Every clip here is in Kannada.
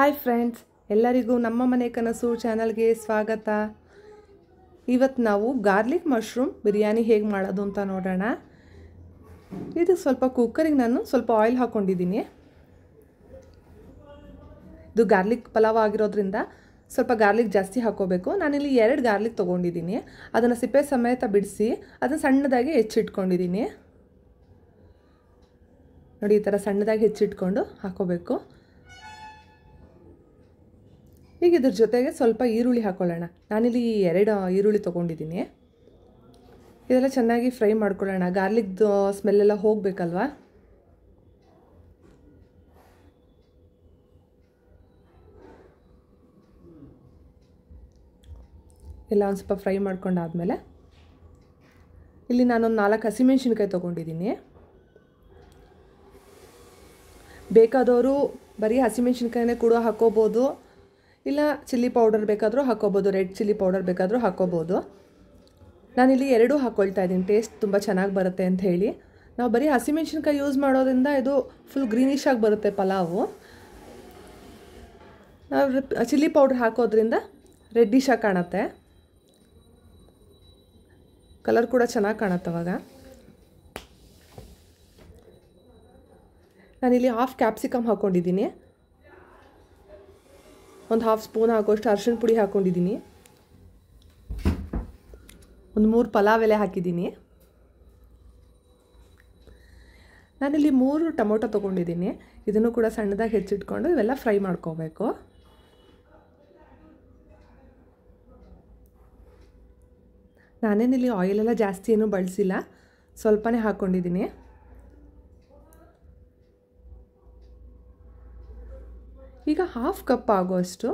ಹಾಯ್ ಫ್ರೆಂಡ್ಸ್, ಎಲ್ಲರಿಗೂ ನಮ್ಮ ಮನೆ ಕನಸು ಚಾನಲ್ಗೆ ಸ್ವಾಗತ. ಇವತ್ತು ನಾವು ಗಾರ್ಲಿಕ್ ಮಶ್ರೂಮ್ ಬಿರಿಯಾನಿ ಹೇಗೆ ಮಾಡೋದು ಅಂತ ನೋಡೋಣ. ಇದು ಸ್ವಲ್ಪ ಕುಕ್ಕರಿಗೆ ನಾನು ಸ್ವಲ್ಪ ಆಯಿಲ್ ಹಾಕ್ಕೊಂಡಿದ್ದೀನಿ. ಇದು ಗಾರ್ಲಿಕ್ ಪಲಾವ್ ಆಗಿರೋದ್ರಿಂದ ಸ್ವಲ್ಪ ಗಾರ್ಲಿಕ್ ಜಾಸ್ತಿ ಹಾಕೋಬೇಕು. ನಾನಿಲ್ಲಿ 2 ಗಾರ್ಲಿಕ್ ತೊಗೊಂಡಿದ್ದೀನಿ. ಅದನ್ನು ಸಿಪ್ಪೆ ಸಮೇತ ಬಿಡಿಸಿ ಅದನ್ನು ಸಣ್ಣದಾಗಿ ಹೆಚ್ಚಿಟ್ಕೊಂಡಿದ್ದೀನಿ. ನೋಡಿ, ಈ ಥರ ಸಣ್ಣದಾಗಿ ಹೆಚ್ಚಿಟ್ಕೊಂಡು ಹಾಕೋಬೇಕು. ಈಗ ಇದ್ರ ಜೊತೆಗೆ ಸ್ವಲ್ಪ ಈರುಳ್ಳಿ ಹಾಕೊಳ್ಳೋಣ. ನಾನಿಲ್ಲಿ 2 ಈರುಳ್ಳಿ ತೊಗೊಂಡಿದ್ದೀನಿ. ಇದೆಲ್ಲ ಚೆನ್ನಾಗಿ ಫ್ರೈ ಮಾಡ್ಕೊಳ್ಳೋಣ. ಗಾರ್ಲಿಕ್ದು ಸ್ಮೆಲ್ಲೆಲ್ಲ ಹೋಗಬೇಕಲ್ವಾ. ಎಲ್ಲ ಒಂದು ಸ್ವಲ್ಪ ಫ್ರೈ ಮಾಡ್ಕೊಂಡಾದ್ಮೇಲೆ ಇಲ್ಲಿ ನಾನೊಂದು 4 ಹಸಿಮೆಣ್ಸಿನ್ಕಾಯಿ ತೊಗೊಂಡಿದ್ದೀನಿ. ಬೇಕಾದವರು ಬರೀ ಹಸಿಮೆಣ್ಸಿನ್ಕಾಯಿನೇ ಕೂಡ ಹಾಕೋಬೋದು, ಇಲ್ಲ ಚಿಲ್ಲಿ ಪೌಡರ್ ಬೇಕಾದರೂ ಹಾಕೋಬೋದು, ರೆಡ್ ಚಿಲ್ಲಿ ಪೌಡರ್ ಬೇಕಾದರೂ ಹಾಕೋಬೋದು. ನಾನಿಲ್ಲಿ 2 ಹಾಕ್ಕೊಳ್ತಾ ಇದ್ದೀನಿ, ಟೇಸ್ಟ್ ತುಂಬ ಚೆನ್ನಾಗಿ ಬರುತ್ತೆ ಅಂತ ಹೇಳಿ. ನಾವು ಬರೀ ಹಸಿಮೆಣ್ಸಿನ್ಕಾಯಿ ಯೂಸ್ ಮಾಡೋದ್ರಿಂದ ಇದು ಫುಲ್ ಗ್ರೀನಿಶ್ ಆಗಿ ಬರುತ್ತೆ ಪಲಾವು. ನಾವು ಚಿಲ್ಲಿ ಪೌಡ್ರ್ ಹಾಕೋದ್ರಿಂದ ರೆಡ್ಡಿಶ್ ಆಗಿ ಕಾಣುತ್ತೆ, ಕಲರ್ ಕೂಡ ಚೆನ್ನಾಗಿ ಕಾಣುತ್ತೆ. ಅವಾಗ ನಾನಿಲ್ಲಿ 1/2 ಕ್ಯಾಪ್ಸಿಕಮ್ ಹಾಕ್ಕೊಂಡಿದ್ದೀನಿ. ಒಂದು 1/2 ಸ್ಪೂನ್ ಆಗೋಷ್ಟು ಅರಿಶಿಣ ಪುಡಿ ಹಾಕ್ಕೊಂಡಿದ್ದೀನಿ. ಒಂದು 3 ಪಲಾವ್ ಎಲೆ ಹಾಕಿದ್ದೀನಿ. ನಾನಿಲ್ಲಿ 3 ಟೊಮೊಟೊ ತೊಗೊಂಡಿದ್ದೀನಿ. ಇದನ್ನು ಕೂಡ ಸಣ್ಣದಾಗಿ ಹೆಚ್ಚಿಟ್ಕೊಂಡು ಇವೆಲ್ಲ ಫ್ರೈ ಮಾಡ್ಕೋಬೇಕು. ನಾನೇನಿಲ್ಲಿ ಆಯಿಲೆಲ್ಲ ಜಾಸ್ತಿ ಏನೂ ಬಳಸಿಲ್ಲ, ಸ್ವಲ್ಪನೇ ಹಾಕ್ಕೊಂಡಿದ್ದೀನಿ. ಈಗ 1/2 ಕಪ್ ಆಗೋಷ್ಟು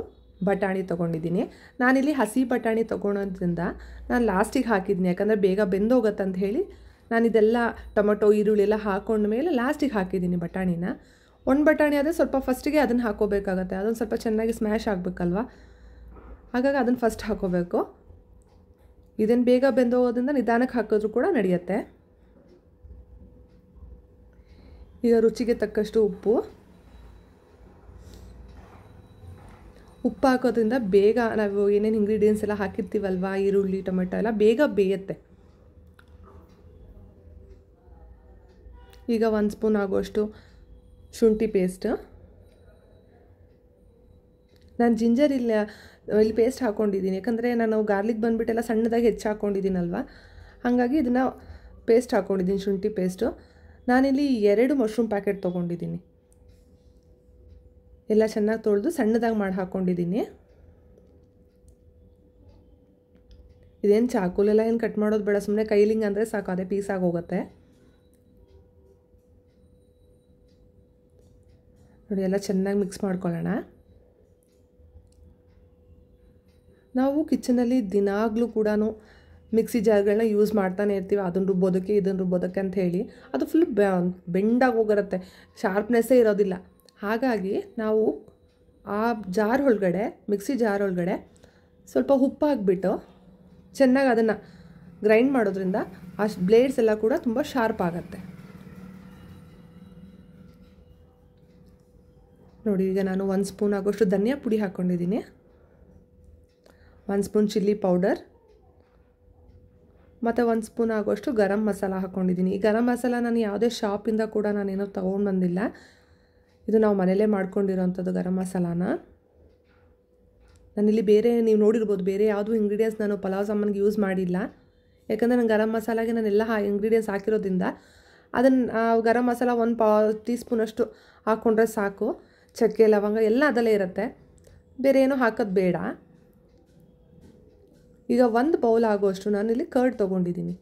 ಬಟಾಣಿ ತೊಗೊಂಡಿದ್ದೀನಿ. ನಾನಿಲ್ಲಿ ಹಸಿ ಬಟಾಣಿ ತೊಗೊಳೋದ್ರಿಂದ ನಾನು ಲಾಸ್ಟಿಗೆ ಹಾಕಿದ್ದೀನಿ, ಯಾಕಂದರೆ ಬೇಗ ಬೆಂದೋಗತ್ತೆ ಅಂತ ಹೇಳಿ ನಾನಿದೆಲ್ಲ ಟೊಮೊಟೊ ಈರುಳ್ಳಿ ಎಲ್ಲ ಹಾಕೊಂಡ್ಮೇಲೆ ಲಾಸ್ಟಿಗೆ ಹಾಕಿದ್ದೀನಿ ಬಟಾಣಿನ. ಒಂದು ಬಟಾಣಿ ಆದರೆ ಸ್ವಲ್ಪ ಫಸ್ಟಿಗೆ ಅದನ್ನು ಹಾಕೋಬೇಕಾಗತ್ತೆ, ಅದೊಂದು ಸ್ವಲ್ಪ ಚೆನ್ನಾಗಿ ಸ್ಮ್ಯಾಶ್ ಆಗಬೇಕಲ್ವ, ಹಾಗಾಗಿ ಅದನ್ನು ಫಸ್ಟ್ ಹಾಕೋಬೇಕು. ಇದನ್ನು ಬೇಗ ಬೆಂದೋಗೋದ್ರಿಂದ ನಿಧಾನಕ್ಕೆ ಹಾಕಿದ್ರೂ ಕೂಡ ನಡೆಯುತ್ತೆ. ಈಗ ರುಚಿಗೆ ತಕ್ಕಷ್ಟು ಉಪ್ಪು ಹಾಕೋದ್ರಿಂದ ಬೇಗ ನಾವು ಏನೇನು ಇಂಗ್ರೀಡಿಯೆಂಟ್ಸ್ ಎಲ್ಲ ಹಾಕಿರ್ತೀವಲ್ವ, ಈರುಳ್ಳಿ ಟೊಮೆಟೊ ಎಲ್ಲ ಬೇಗ ಬೇಯುತ್ತೆ. ಈಗ 1 ಸ್ಪೂನ್ ಆಗೋಷ್ಟು ಶುಂಠಿ ಪೇಸ್ಟ್. ನಾನು ಜಿಂಜರ್ ಇಲ್ಲಿ ಪೇಸ್ಟ್ ಹಾಕ್ಕೊಂಡಿದ್ದೀನಿ, ಯಾಕಂದರೆ ನಾನು ಗಾರ್ಲಿಕ್ ಬಂದುಬಿಟ್ಟೆಲ್ಲ ಸಣ್ಣದಾಗಿ ಹೆಚ್ಚು ಹಾಕ್ಕೊಂಡಿದ್ದೀನಲ್ವ, ಹಾಗಾಗಿ ಇದನ್ನು ಪೇಸ್ಟ್ ಹಾಕ್ಕೊಂಡಿದ್ದೀನಿ, ಶುಂಠಿ ಪೇಸ್ಟು. ನಾನಿಲ್ಲಿ 2 ಮಶ್ರೂಮ್ ಪ್ಯಾಕೆಟ್ ತೊಗೊಂಡಿದ್ದೀನಿ. ಎಲ್ಲ ಚೆನ್ನಾಗಿ ತೊಳೆದು ಸಣ್ಣದಾಗಿ ಮಾಡಿ ಹಾಕ್ಕೊಂಡಿದ್ದೀನಿ. ಇದೇನು ಚಾಕುಲೆಲ್ಲ ಏನು ಕಟ್ ಮಾಡೋದು ಬೇಡ, ಸುಮ್ಮನೆ ಕೈಲಿಂಗ್ ಅಂದರೆ ಸಾಕು, ಅದೇ ಪೀಸಾಗಿ ಹೋಗುತ್ತೆ. ನೋಡಿ, ಎಲ್ಲ ಚೆನ್ನಾಗಿ ಮಿಕ್ಸ್ ಮಾಡ್ಕೊಳ್ಳೋಣ. ನಾವು ಕಿಚನಲ್ಲಿ ದಿನಾಗಲೂ ಕೂಡ ಮಿಕ್ಸಿ ಜಾರ್ಗಳನ್ನ ಯೂಸ್ ಮಾಡ್ತಾನೆ ಇರ್ತೀವಿ, ಅದನ್ನು ರುಬ್ಬೋದಕ್ಕೆ ಇದನ್ನು ರುಬ್ಬೋದಕ್ಕೆ ಅಂತ ಹೇಳಿ. ಅದು ಫುಲ್ ಬೆಂಡಾಗಿ ಹೋಗಿರುತ್ತೆ, ಶಾರ್ಪ್ನೆಸ್ಸೇ ಇರೋದಿಲ್ಲ. ಹಾಗಾಗಿ ನಾವು ಆ ಜಾರ್ ಒಳಗಡೆ, ಮಿಕ್ಸಿ ಜಾರ್ ಒಳಗಡೆ ಸ್ವಲ್ಪ ಉಪ್ಪು ಹಾಕಿಬಿಟ್ಟು ಚೆನ್ನಾಗಿ ಅದನ್ನು ಗ್ರೈಂಡ್ ಮಾಡೋದ್ರಿಂದ ಆ ಬ್ಲೇಡ್ಸ್ ಎಲ್ಲ ಕೂಡ ತುಂಬ ಶಾರ್ಪ್ ಆಗುತ್ತೆ. ನೋಡಿ, ಈಗ ನಾನು 1 ಸ್ಪೂನ್ ಆಗೋಷ್ಟು ಧನಿಯಾ ಪುಡಿ ಹಾಕ್ಕೊಂಡಿದ್ದೀನಿ, 1 ಸ್ಪೂನ್ ಚಿಲ್ಲಿ ಪೌಡರ್ ಮತ್ತು 1 ಸ್ಪೂನ್ ಆಗೋಷ್ಟು ಗರಂ ಮಸಾಲ ಹಾಕ್ಕೊಂಡಿದ್ದೀನಿ. ಈ ಗರಂ ಮಸಾಲ ನಾನು ಯಾವುದೇ ಶಾಪಿಂದ ಕೂಡ ನಾನೇನೋ ತೊಗೊಂಡು ಬಂದಿಲ್ಲ, ಇದು ನಾವು ಮನೆಯಲ್ಲೇ ಮಾಡ್ಕೊಂಡಿರೋವಂಥದ್ದು ಗರಂ ಮಸಾಲಾನ. ನಾನಿಲ್ಲಿ ಬೇರೆ ನೀವು ನೋಡಿರ್ಬೋದು, ಬೇರೆ ಯಾವುದೂ ಇಂಗ್ರೀಡಿಯೆಂಟ್ಸ್ ನಾನು ಪಲಾವ್ ಸಾಮಾನಿಗೆ ಯೂಸ್ ಮಾಡಿಲ್ಲ, ಯಾಕಂದರೆ ನಾನು ಗರಂ ಮಸಾಲಾಗೆ ನಾನೆಲ್ಲ ಇಂಗ್ರೀಡಿಯೆಂಟ್ಸ್ ಹಾಕಿರೋದ್ರಿಂದ ಅದನ್ನು ಗರಂ ಮಸಾಲ 1 ಟೀ ಸ್ಪೂನಷ್ಟು ಹಾಕ್ಕೊಂಡ್ರೆ ಸಾಕು. ಚಕ್ಕೆ ಲವಂಗ ಎಲ್ಲ ಅದಲ್ಲೇ ಇರುತ್ತೆ, ಬೇರೆ ಏನೂ ಹಾಕೋದು ಬೇಡ. ಈಗ 1 ಬೌಲ್ ಆಗೋಷ್ಟು ನಾನಿಲ್ಲಿ ಕರ್ಡ್ ತೊಗೊಂಡಿದ್ದೀನಿ.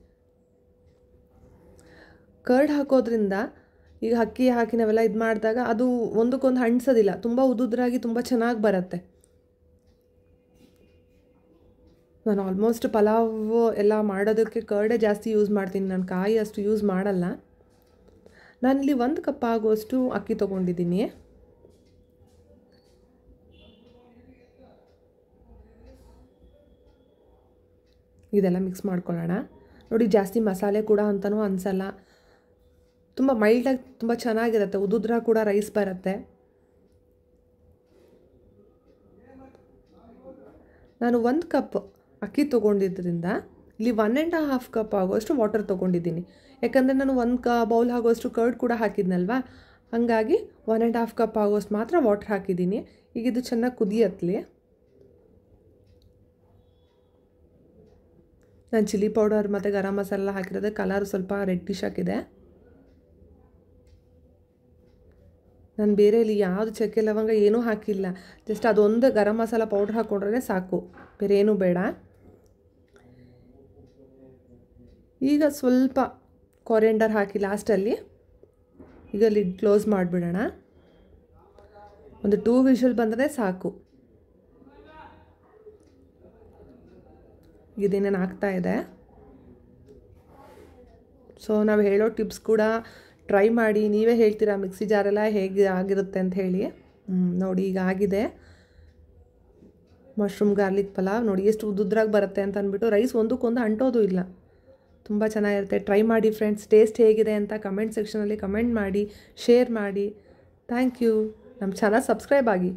ಕರ್ಡ್ ಹಾಕೋದ್ರಿಂದ ಈಗ ಅಕ್ಕಿ ಹಾಕಿ ನಾವೆಲ್ಲ ಇದು ಮಾಡಿದಾಗ ಅದು ಒಂದಕ್ಕೊಂದು ಅಂಟಿಸೋದಿಲ್ಲ, ತುಂಬ ಉದುದ್ರಾಗಿ ತುಂಬ ಚೆನ್ನಾಗಿ ಬರುತ್ತೆ. ನಾನು ಆಲ್ಮೋಸ್ಟ್ ಪಲಾವ್ ಎಲ್ಲ ಮಾಡೋದಕ್ಕೆ ಕರ್ಡೇ ಜಾಸ್ತಿ ಯೂಸ್ ಮಾಡ್ತೀನಿ, ನಾನು ಕಾಯಿ ಅಷ್ಟು ಯೂಸ್ ಮಾಡಲ್ಲ. ನಾನಿಲ್ಲಿ 1 ಕಪ್ ಆಗೋಷ್ಟು ಅಕ್ಕಿ ತೊಗೊಂಡಿದ್ದೀನಿ. ಇದೆಲ್ಲ ಮಿಕ್ಸ್ ಮಾಡ್ಕೊಳ್ಳೋಣ. ನೋಡಿ, ಜಾಸ್ತಿ ಮಸಾಲೆ ಕೂಡ ಅಂತಲೂ ಅನಿಸಲ್ಲ, ತುಂಬ ಮೈಲ್ಡಾಗಿ ತುಂಬ ಚೆನ್ನಾಗಿರುತ್ತೆ, ಉದುದ್ರ ಕೂಡ ರೈಸ್ ಬರುತ್ತೆ. ನಾನು 1 ಕಪ್ ಅಕ್ಕಿ ತೊಗೊಂಡಿದ್ದರಿಂದ ಇಲ್ಲಿ 1.5 ಕಪ್ ಆಗೋಷ್ಟು ವಾಟರ್ ತೊಗೊಂಡಿದ್ದೀನಿ. ಯಾಕಂದರೆ ನಾನು 1 ಬೌಲ್ ಆಗೋಷ್ಟು ಕರ್ಡ್ ಕೂಡ ಹಾಕಿದ್ನಲ್ವ, ಹಾಗಾಗಿ 1.5 ಕಪ್ ಆಗೋಷ್ಟು ಮಾತ್ರ ವಾಟರ್ ಹಾಕಿದ್ದೀನಿ. ಈಗ ಇದು ಚೆನ್ನಾಗಿ ಕುದಿಯತ್ತಲಿ. ನಾನು ಚಿಲ್ಲಿ ಪೌಡರ್ ಮತ್ತು ಗರಂ ಮಸಾಲ ಹಾಕಿರೋದು ಕಲರ್ ಸ್ವಲ್ಪ ರೆಡ್ಡಿಶ್ ಆಗಿದೆ. ನಾನು ಬೇರೆ ಇಲ್ಲಿ ಯಾವುದು ಚಕ್ಕೆ ಲವಂಗ ಏನೂ ಹಾಕಿಲ್ಲ, ಜಸ್ಟ್ ಅದೊಂದು ಗರಂ ಮಸಾಲ ಪೌಡ್ರ್ ಹಾಕ್ಕೊಂಡ್ರೆ ಸಾಕು, ಬೇರೆ ಏನೂ ಬೇಡ. ಈಗ ಸ್ವಲ್ಪ ಕೊರಿಯಂಡರ್ ಹಾಕಿ ಲಾಸ್ಟಲ್ಲಿ ಈಗ ಲಿಡ್ ಕ್ಲೋಸ್ ಮಾಡಿಬಿಡೋಣ. ಒಂದು 2 ವಿಷಲ್ ಬಂದರೆ ಸಾಕು. ಇದೇನೇನು ಆಗ್ತಾಯಿದೆ. ಸೊ ನಾವು ಹೇಳೋ ಟಿಪ್ಸ್ ಕೂಡ ಟ್ರೈ ಮಾಡಿ, ನೀವೇ ಹೇಳ್ತೀರಾ ಮಿಕ್ಸಿ ಜಾರೆಲ್ಲ ಹೇಗೆ ಆಗಿರುತ್ತೆ ಅಂತ ಹೇಳಿ. ನೋಡಿ ಈಗ ಆಗಿದೆ ಮಶ್ರೂಮ್ ಗಾರ್ಲಿಕ್ ಪಲಾವ್. ನೋಡಿ ಎಷ್ಟು ಉದ್ದುದ್ರಾಗಿ ಬರುತ್ತೆ ಅಂತ ಅಂದ್ಬಿಟ್ಟು ರೈಸ್ ಒಂದಕ್ಕೊಂದು ಅಂಟೋದು ಇಲ್ಲ, ತುಂಬ ಚೆನ್ನಾಗಿರುತ್ತೆ. ಟ್ರೈ ಮಾಡಿ ಫ್ರೆಂಡ್ಸ್. ಟೇಸ್ಟ್ ಹೇಗಿದೆ ಅಂತ ಕಮೆಂಟ್ ಸೆಕ್ಷನಲ್ಲಿ ಕಮೆಂಟ್ ಮಾಡಿ, ಶೇರ್ ಮಾಡಿ. Thank you. ನಮ್ಮ ಚಾನಲ್ ಸಬ್ಸ್ಕ್ರೈಬ್ ಆಗಿ.